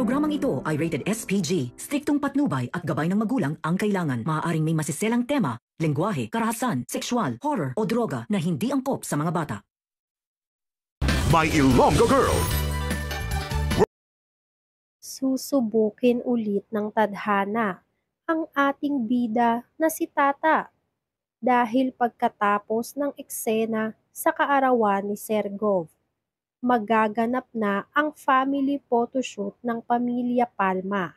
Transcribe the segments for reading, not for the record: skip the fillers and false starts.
Programang ito ay rated SPG. Striktong patnubay at gabay ng magulang ang kailangan. Maaaring may masiselang tema, lengguwahe, karahasan, sexual, horror o droga na hindi angkop sa mga bata. My Ilonggo Girl. Susubukin ulit ng tadhana ang ating bida na si Tata dahil pagkatapos ng eksena sa kaarawan ni Sergov, magaganap na ang family photoshoot ng pamilya Palma.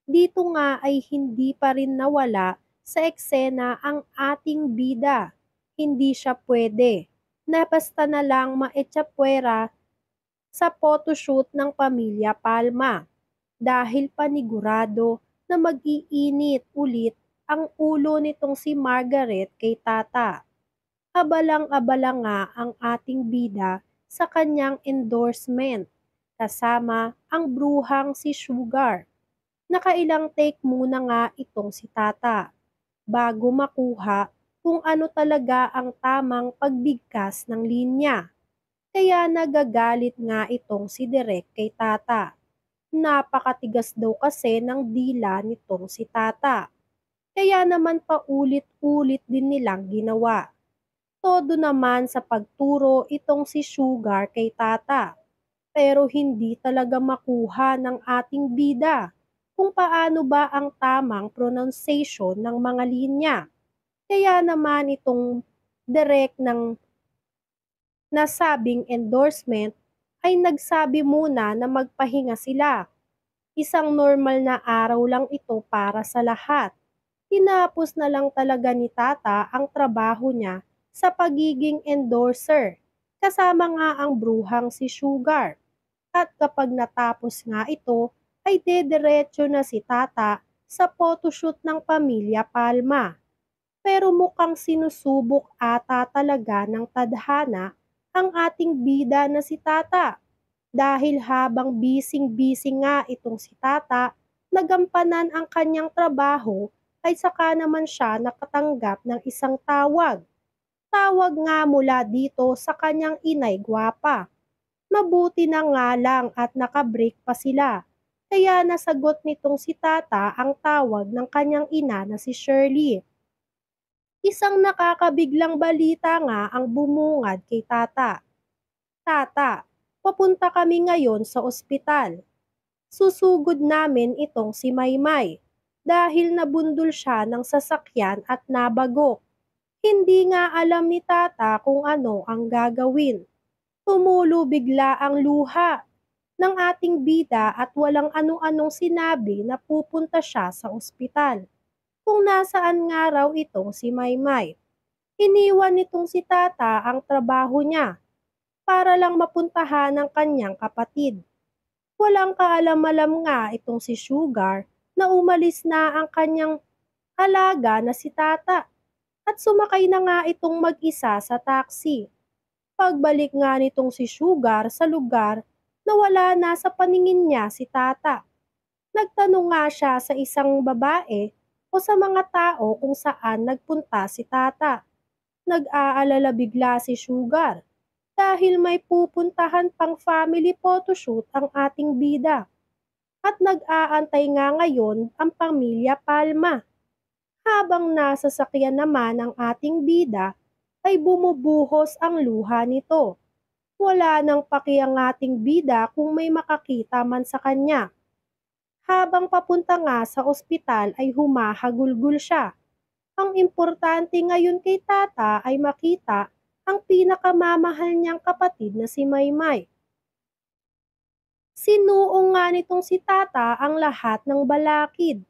Dito nga ay hindi pa rin nawala sa eksena ang ating bida. Hindi siya pwede na basta na lang maetsapwera sa photoshoot ng pamilya Palma dahil panigurado na mag-iinit ulit ang ulo nitong si Margaret kay Tata. Abalang-abala nga ang ating bida sa kanyang endorsement kasama ang bruhang si Sugar. Nakailang take muna nga itong si Tata bago makuha kung ano talaga ang tamang pagbigkas ng linya. Kaya nagagalit nga itong si Direk kay Tata. Napakatigas daw kasi ng dila nitong si Tata. Kaya naman paulit-ulit din nilang ginawa. Todo naman sa pagturo itong si Sugar kay Tata. Pero hindi talaga makuha ng ating bida kung paano ba ang tamang pronunciation ng mga linya. Kaya naman itong direct ng nasabing endorsement ay nagsabi muna na magpahinga sila. Isang normal na araw lang ito para sa lahat. Tinapos na lang talaga ni Tata ang trabaho niya sa pagiging endorser, kasama nga ang bruhang si Sugar. At kapag natapos nga ito, ay dediretso na si Tata sa photoshoot ng pamilya Palma. Pero mukhang sinusubok ata talaga ng tadhana ang ating bida na si Tata. Dahil habang busy nga itong si Tata, nagampanan ang kanyang trabaho ay saka naman siya nakatanggap ng isang tawag. Tawag nga mula dito sa kanyang inay gwapa. Mabuti na nga lang at nakabreak pa sila. Kaya nasagot nitong si Tata ang tawag ng kanyang ina na si Shirley. Isang nakakabiglang balita nga ang bumungad kay Tata. Tata, papunta kami ngayon sa ospital. Susugod namin itong si Maymay dahil nabundol siya ng sasakyan at nabagok. Hindi nga alam ni Tata kung ano ang gagawin. Tumulo bigla ang luha ng ating bida at walang ano-anong sinabi na pupunta siya sa ospital. Kung nasaan nga raw itong si Maymay. Iniwan nitong si Tata ang trabaho niya para lang mapuntahan ng kanyang kapatid. Walang kaalam-alam nga itong si Sugar na umalis na ang kanyang alaga na si Tata at sumakay na nga itong mag-isa sa taxi. Pagbalik nga nitong si Sugar sa lugar na wala na sa paningin niya si Tata. Nagtanong nga siya sa isang babae o sa mga tao kung saan nagpunta si Tata. Nag-aalala bigla si Sugar dahil may pupuntahan pang family photoshoot ang ating bida. At nag-aantay nga ngayon ang pamilya Palma. Habang nasa sakyan naman ang ating bida, ay bumubuhos ang luha nito. Wala nang paki ang ating bida kung may makakita man sa kanya. Habang papunta nga sa ospital ay humahagulgul siya. Ang importante ngayon kay Tata ay makita ang pinakamamahal niyang kapatid na si Maymay. Sinuong nga nitong si Tata ang lahat ng balakid.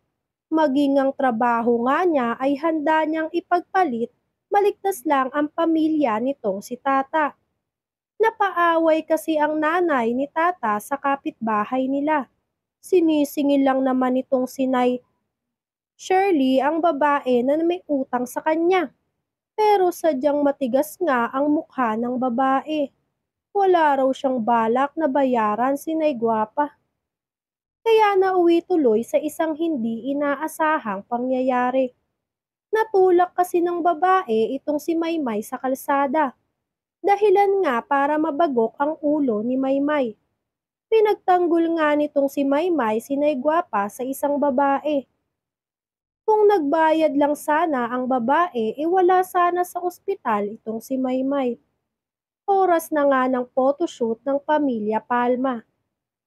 Maging ang trabaho nga niya ay handa niyang ipagpalit, maligtas lang ang pamilya nitong si Tata. Napaaway kasi ang nanay ni Tata sa kapitbahay nila. Sinisingil lang naman itong sinay Shirley ang babae na may utang sa kanya. Pero sadyang matigas nga ang mukha ng babae. Wala raw siyang balak na bayaran si Nay Gwapa. Kaya nauwi tuloy sa isang hindi inaasahang pangyayari. Natulak kasi ng babae itong si Maymay sa kalsada. Dahilan nga para mabagok ang ulo ni Maymay. Pinagtanggol nga nitong si Maymay si Naygwapa sa isang babae. Kung nagbayad lang sana ang babae, wala sana sa ospital itong si Maymay. Oras na nga ng photoshoot ng pamilya Palma.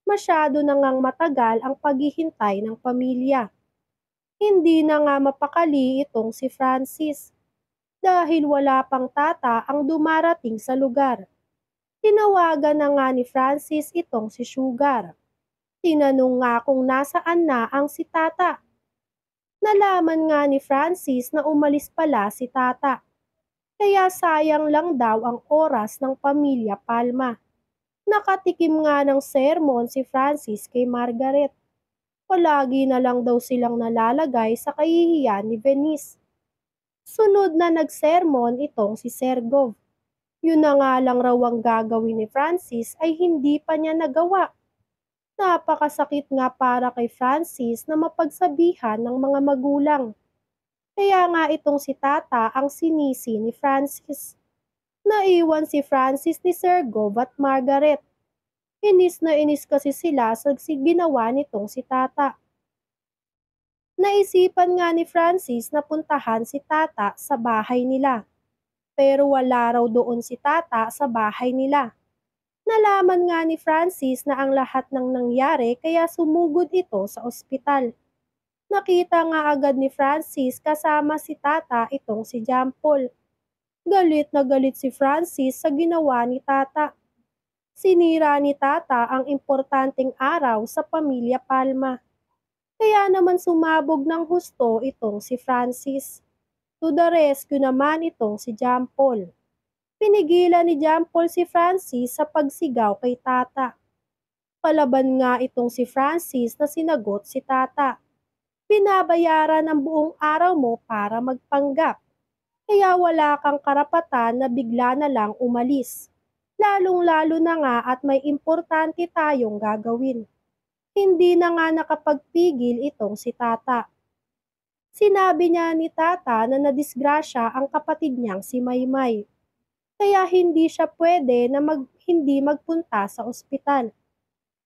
Masyado na ngang matagal ang paghihintay ng pamilya. Hindi na nga mapakali itong si Francis dahil wala pang tata ang dumarating sa lugar. Tinawagan na nga ni Francis itong si Sugar. Tinanong nga kung nasaan na ang si tata. Nalaman nga ni Francis na umalis pala si tata. Kaya sayang lang daw ang oras ng pamilya Palma. Nakatikim nga ng sermon si Francis kay Margaret. Palagi na lang daw silang nalalagay sa kahihiyan ni Venice. Sunod na nagsermon itong si Sergov. Yun na nga lang raw ang gagawin ni Francis ay hindi pa niya nagawa. Napakasakit nga para kay Francis na mapagsabihan ng mga magulang. Kaya nga itong si tata ang sinisi ni Francis. Naiwan si Francis ni Sergov at Margaret. Inis na inis kasi sila sa ginawa nitong si tata. Naisipan nga ni Francis na puntahan si tata sa bahay nila. Pero wala raw doon si tata sa bahay nila. Nalaman nga ni Francis na ang lahat ng nangyari kaya sumugod ito sa ospital. Nakita nga agad ni Francis kasama si tata itong si John Paul. Galit na galit si Francis sa ginawa ni tata. Sinira ni tata ang importanteng araw sa pamilya Palma. Kaya naman sumabog ng husto itong si Francis. To the rescue naman itong si John Paul. Pinigilan ni John Paul si Francis sa pagsigaw kay tata. Palaban nga itong si Francis na sinagot si tata. Binabayaran ang buong araw mo para magpanggap. Kaya wala kang karapatan na bigla na lang umalis. Lalong-lalo na nga at may importante tayong gagawin. Hindi na nga nakapagpigil itong si tata. Sinabi niya ni tata na nadisgrasya ang kapatid niyang si Maymay. Kaya hindi siya pwede na hindi magpunta sa ospital.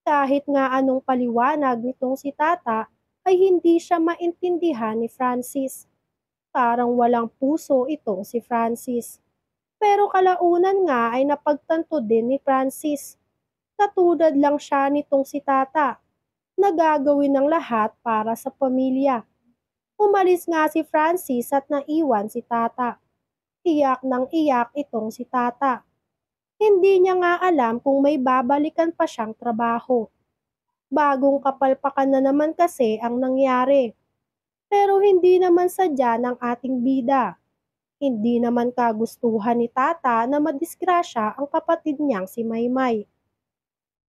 Kahit nga anong paliwanag nitong si tata ay hindi siya maintindihan ni Francis. Parang walang puso itong si Francis. Pero kalaunan nga ay napagtanto din ni Francis. Katulad lang siya nitong si tata. Nagagawin ng lahat para sa pamilya. Umalis nga si Francis at naiwan si tata. Iyak ng iyak itong si tata. Hindi niya nga alam kung may babalikan pa siyang trabaho. Bagong kapalpakan na naman kasi ang nangyari. Pero hindi naman sadya ng ating bida. Hindi naman kagustuhan ni tata na madisgrasya ang kapatid niyang si Maymay.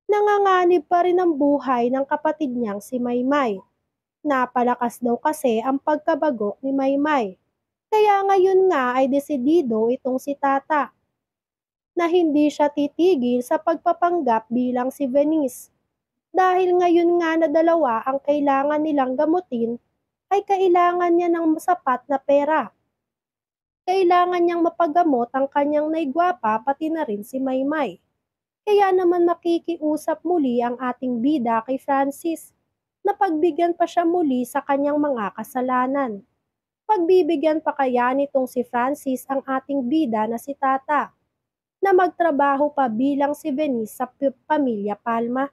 Nanganganib pa rin ang buhay ng kapatid niyang si Maymay. Napalakas daw kasi ang pagkabagok ni Maymay. Kaya ngayon nga ay desidido itong si tata na hindi siya titigil sa pagpapanggap bilang si Venice. Dahil ngayon nga na dalawa ang kailangan nilang gamutin ay kailangan niya ng sapat na pera. Kailangan niyang mapagamot ang kanyang naygwapa pati na rin si Maymay. Kaya naman makikiusap muli ang ating bida kay Francis na pagbigyan pa siya muli sa kanyang mga kasalanan. Pagbibigyan pa kaya nitong si Francis ang ating bida na si tata na magtrabaho pa bilang si Venice sa pamilya Palma?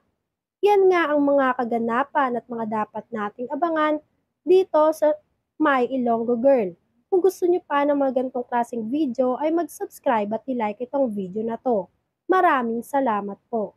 Yan nga ang mga kaganapan at mga dapat nating abangan dito sa My Ilonggo Girl. Kung gusto niyo pa ng mga ganitong klaseng video ay mag-subscribe at i-like itong video na to. Maraming salamat po.